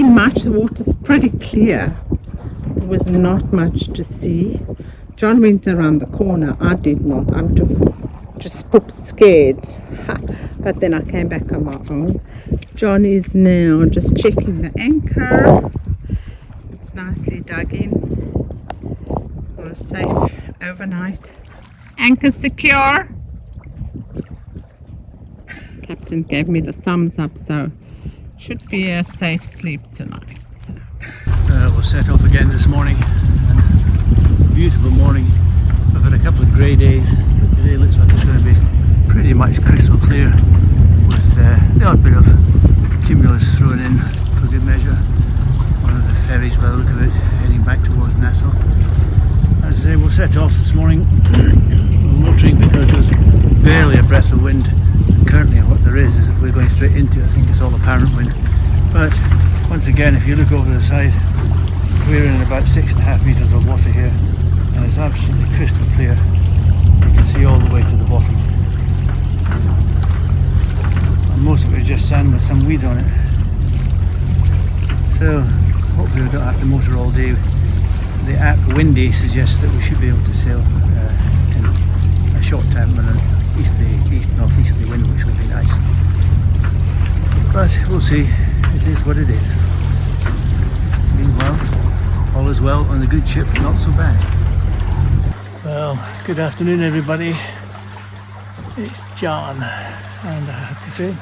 much. The water's pretty clear. There was not much to see. John went around the corner. I did not. I would have just popped scared. But then I came back on my own. John is now just checking the anchor. It's nicely dug in for a safe overnight. Anchor secure. Captain gave me the thumbs up, so should be a safe sleep tonight. So. We'll set off again this morning. Beautiful morning. We've had a couple of grey days, but today looks like it's going to be pretty much crystal clear, with the odd bit of cumulus thrown in for good measure. One of the ferries, by the look of it, heading back towards Nassau. As I say, we'll set off this morning. We're motoring because there's barely a breath of wind. Currently what there is if we're going straight into it, I think it's all apparent wind. But once again, if you look over the side, we're in about 6.5 metres of water here, and it's absolutely crystal clear. You can see all the way to the bottom. And most of it is just sand with some weed on it. So hopefully we don't have to motor all day. The app Windy suggests that we should be able to sail in a short time with an northeasterly wind, which will be nice. But we'll see. It is what it is. Meanwhile, all is well on the good ship, not so bad. Well, good afternoon everybody. It's John, and I have to say,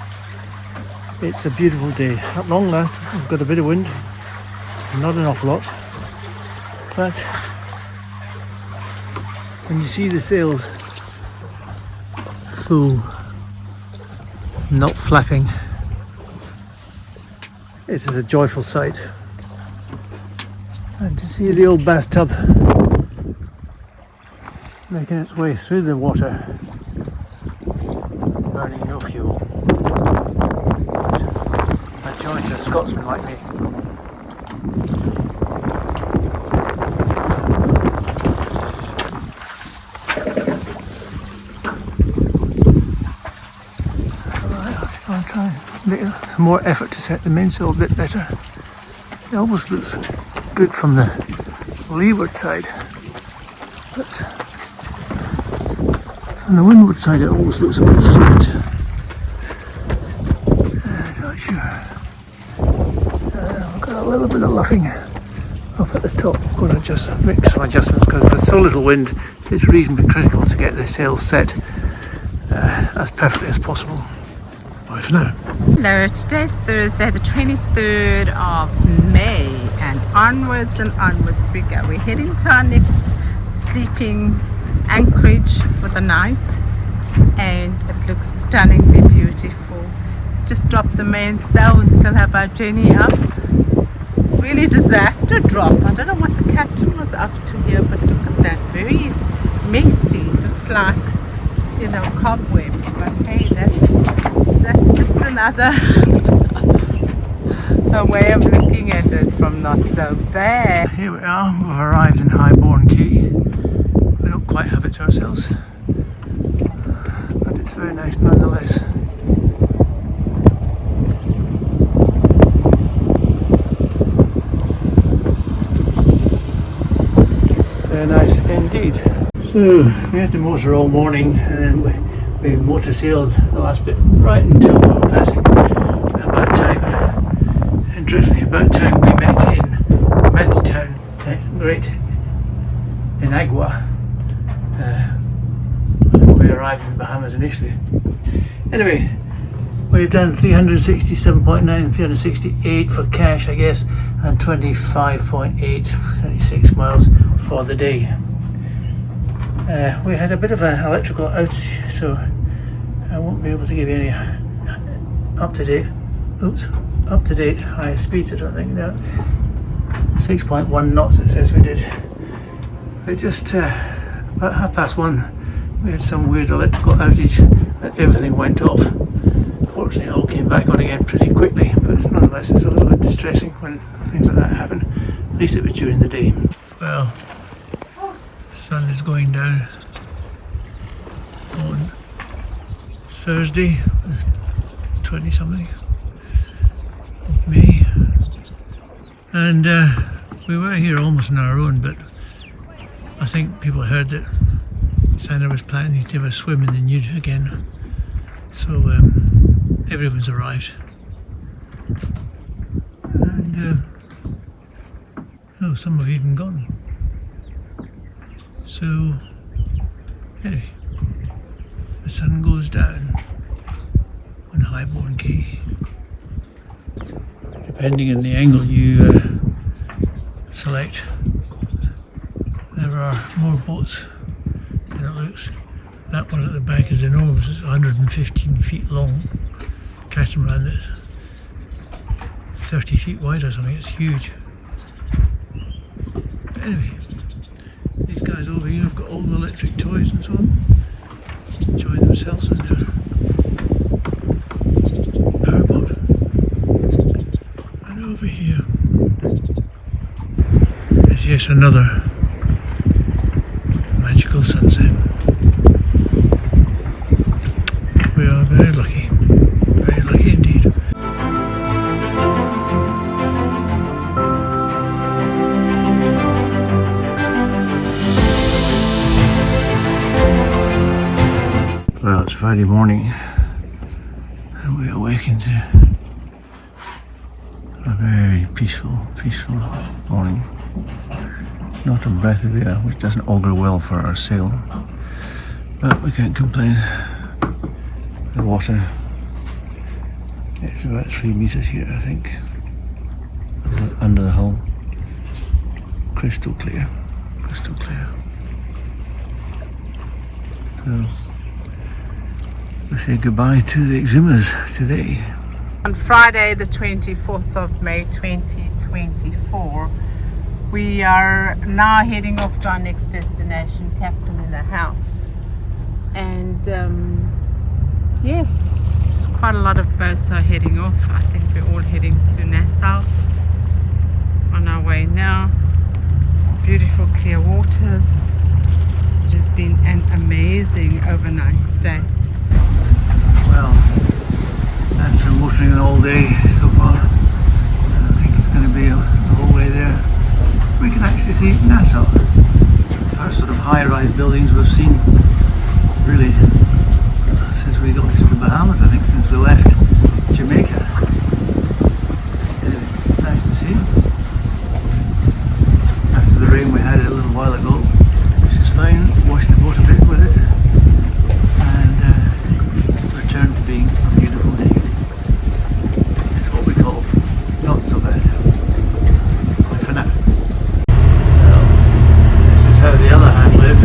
it's a beautiful day. At long last, we've got a bit of wind, not an awful lot, but when you see the sails full, not flapping, it is a joyful sight. And to see the old bathtub making its way through the water, burning no fuel. It's a joy to a Scotsman like me. I'll try and make some more effort to set the mainsail a bit better. It almost looks good from the leeward side, but from the windward side it almost looks a bit flat. Not sure. We've got a little bit of luffing up at the top. We're going to make some adjustments because with so little wind it's reasonably critical to get the sails set as perfectly as possible. Bye for now. Hello, today's Thursday, the 23rd of May, and onwards we go. We're heading to our next sleeping anchorage for the night, and it looks stunningly beautiful. Just dropped the mainsail, we still have our journey up. Really disaster drop. I don't know what the captain was up to here, but look at that, very messy. Looks like, you know, cobwebs, but hey, that's just another a way of looking at it from not so bad. Here we are, we've arrived in Highbourne Quay. We don't quite have it to ourselves, but it's very nice nonetheless. Very nice indeed. So we had to motor all morning, and then we motor sailed the last bit right until we were passing about time. Interestingly, about time we met in Town, Great Inagua. We arrived in the Bahamas initially. Anyway, we've done 367.9 and 368 for cash, I guess, and 25.8, 26 miles for the day. We had a bit of an electrical outage, so I won't be able to give you any up-to-date high speeds, I don't think. No, 6.1 knots it says we did. It just about 1:30 we had some weird electrical outage and everything went off. Fortunately it all came back on again pretty quickly, but nonetheless it's a little bit distressing when things like that happen. At least it was during the day. Well, the sun is going down on Thursday, 20 something of May. And we were here almost on our own, but I think people heard that Sandra was planning to have a swim in the nude again. So everyone's arrived. And oh, some have even gone. So anyway, the sun goes down on Highbourne Quay. Depending on the angle you select, there are more boats than it looks. That one at the back is enormous. It's 115 feet long. Catamaran is 30 feet wide or something. It's huge. But anyway, these guys over here have got all the electric toys and so on, enjoying themselves in their powerboat. And over here is yet another magical sunset. We are very lucky indeed. Well, it's Friday morning and we awaken to a very peaceful morning. Not a breath of air, which doesn't augur well for our sail, but we can't complain. The water, it's about 3 meters here, I think, under the hull. Crystal clear. So we say goodbye to the Exumas today. On Friday the 24th of May 2024, we are now heading off to our next destination, Captain in the House. And yes, quite a lot of boats are heading off. I think we're all heading to Nassau on our way now. Beautiful clear waters. It has been an amazing overnight stay. Well, after motoring all day so far, and I think it's going to be the whole way there, we can actually see Nassau. First sort of high-rise buildings we've seen, really, since we got to the Bahamas, I think, since we left Jamaica. Anyway, nice to see. After the rain we had it a little while ago, which is fine, washed the boat a bit with it, and it's returned to being a beautiful day. It's what we call not so bad. Bye for now. Well, this is how the other half live.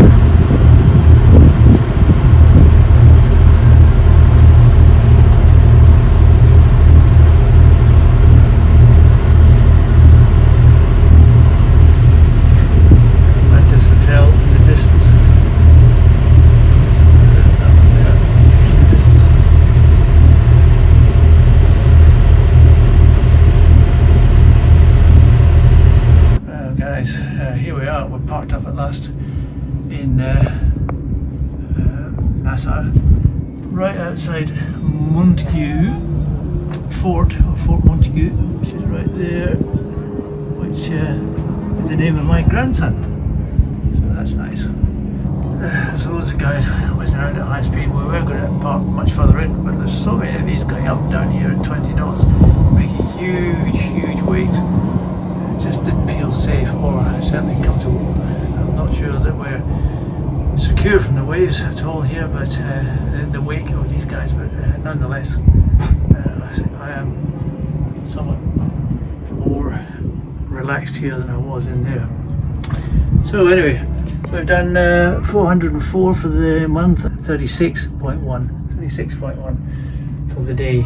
In Nassau, right outside Montague Fort, or Fort Montague, which is right there, which is the name of my grandson. So that's nice. There's loads of guys whizzing around at high speed. We were going to park much further in, but there's so many of these going up and down here at 20 knots, making huge waves. It just didn't feel safe or certainly comfortable. I'm not sure that we're secure from the waves at all here, but the wake of these guys, but nonetheless I am somewhat more relaxed here than I was in there. So anyway, we've done 404 for the month, 36.1 for the day.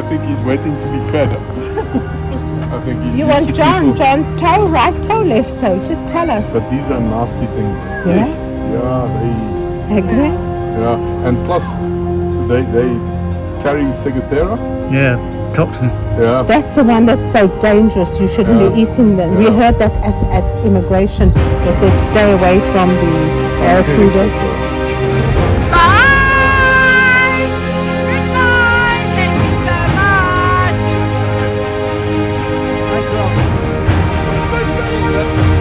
I think he's waiting to be fed. I think he You used want to John? people- John's toe, right toe, left toe? Just tell us. But these are nasty things. Yeah? Yeah, Agree? yeah, and plus they carry ciguatera. Yeah, toxin. Yeah, That's the one that's so dangerous. You shouldn't be Yeah. eating them. We Yeah. heard that at immigration. They said stay away from the parachuters. Bye! Goodbye! Thank you so much!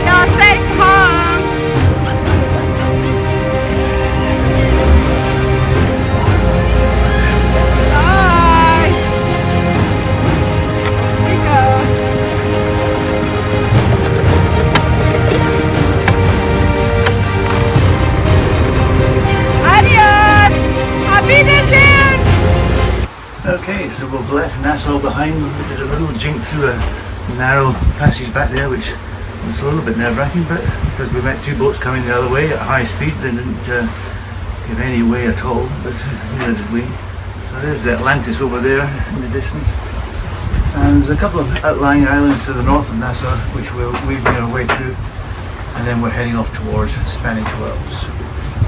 You're safe home! Bye! Here we go. Adios! Auf Wiedersehen! Okay, so we've left Nassau behind. We did a little jink through a narrow passage back there, which was a little bit nerve-wracking, but because we met two boats coming the other way at high speed, they didn't give any way at all, but neither did we. So there's the Atlantis over there in the distance. And there's a couple of outlying islands to the north of Nassau, which we've made our way through, and then we're heading off towards Spanish Wells.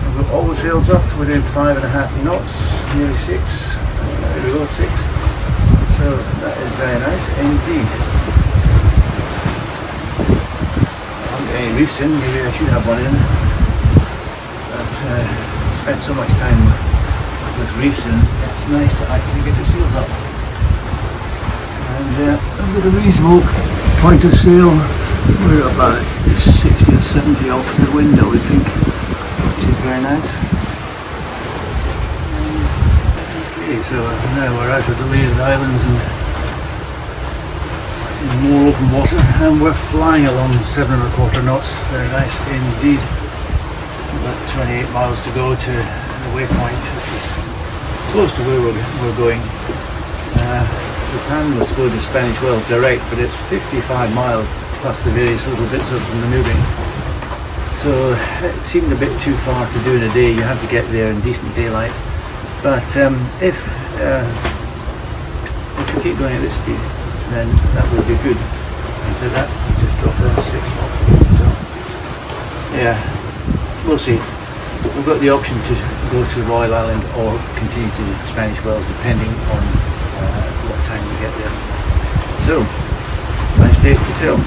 We've got all the sails up, we're doing 5.5 knots, nearly 6. There we go, 6. So that is very nice indeed. I haven't got any reefs in, maybe I should have one in. But spent so much time with reefs in, it's nice to actually get the sails up. And I've got a reasonable point of sail. We're about 60 or 70 off the wind, I would think, which is very nice. Okay, so now we're out of the Leeward Islands and in more open water, and we're flying along 7.25 knots. Very nice indeed. About 28 miles to go to the waypoint, which is close to where we're going. The plan was to go to Spanish Wells direct, but it's 55 miles plus the various little bits of manoeuvring. So it seemed a bit too far to do in a day. You have to get there in decent daylight. But if we keep going at this speed, then that would be good. And so that will just drop down to 6 knots again. So yeah, we'll see. We've got the option to go to Royal Island or continue to Spanish Wells, depending on what time we get there. So, nice days to sail.